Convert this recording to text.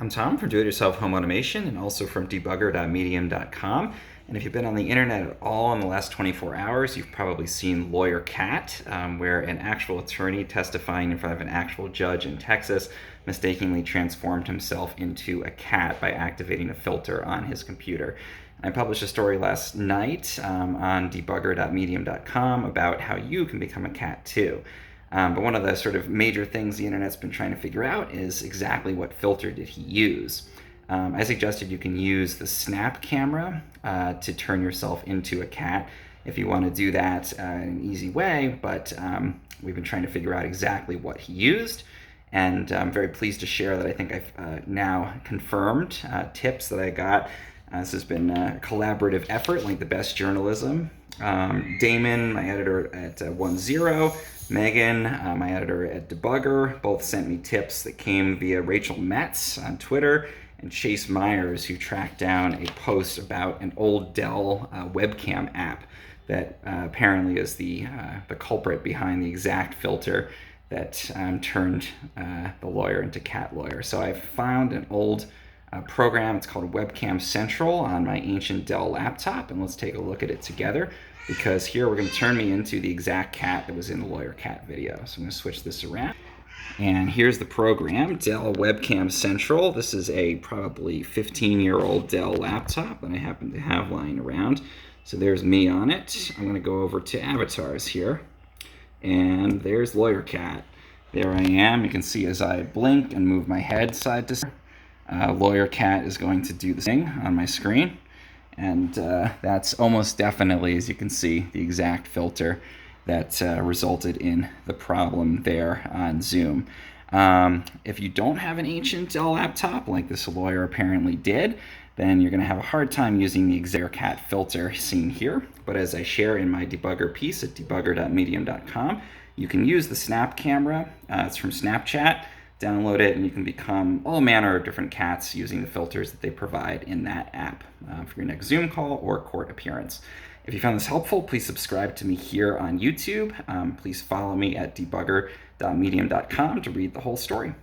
I'm Tom from Do-It-Yourself Home Automation and also from debugger.medium.com. And if you've been on the internet at all in the last 24 hours, you've probably seen Lawyer Cat, where an actual attorney testifying in front of an actual judge in Texas mistakenly transformed himself into a cat by activating a filter on his computer. I published a story last night on debugger.medium.com about how you can become a cat too. But one of the sort of major things the internet's been trying to figure out is exactly what filter did he use. I suggested you can use the snap camera to turn yourself into a cat if you want to do that in an easy way, but we've been trying to figure out exactly what he used. And I'm very pleased to share that I think I've now confirmed tips that I got. This has been a collaborative effort, like the best journalism. Damon, my editor at 10, Megan, my editor at Debugger, both sent me tips that came via Rachel Metz on Twitter and Chase Myers, who tracked down a post about an old Dell webcam app that apparently is the culprit behind the exact filter that turned the lawyer into cat lawyer. So I found an old program. It's called Webcam Central on my ancient Dell laptop, and let's take a look at it together, because here we're going to turn me into the exact cat that was in the Lawyer Cat video. So I'm going to switch this around. And here's the program, Dell Webcam Central. This is a probably 15-year-old Dell laptop that I happen to have lying around. So there's me on it. I'm going to go over to avatars here. And there's Lawyer Cat. There I am. You can see as I blink and move my head side to side, Lawyer Cat is going to do the thing on my screen. And that's almost definitely, as you can see, the exact filter that resulted in the problem there on Zoom. If you don't have an ancient Dell laptop, like this lawyer apparently did, then you're going to have a hard time using the exact cat filter seen here. But as I share in my debugger piece at debugger.medium.com, you can use the snap camera. It's from Snapchat. Download it and you can become all manner of different cats using the filters that they provide in that app for your next Zoom call or court appearance. If you found this helpful, please subscribe to me here on YouTube. Please follow me at debugger.medium.com to read the whole story.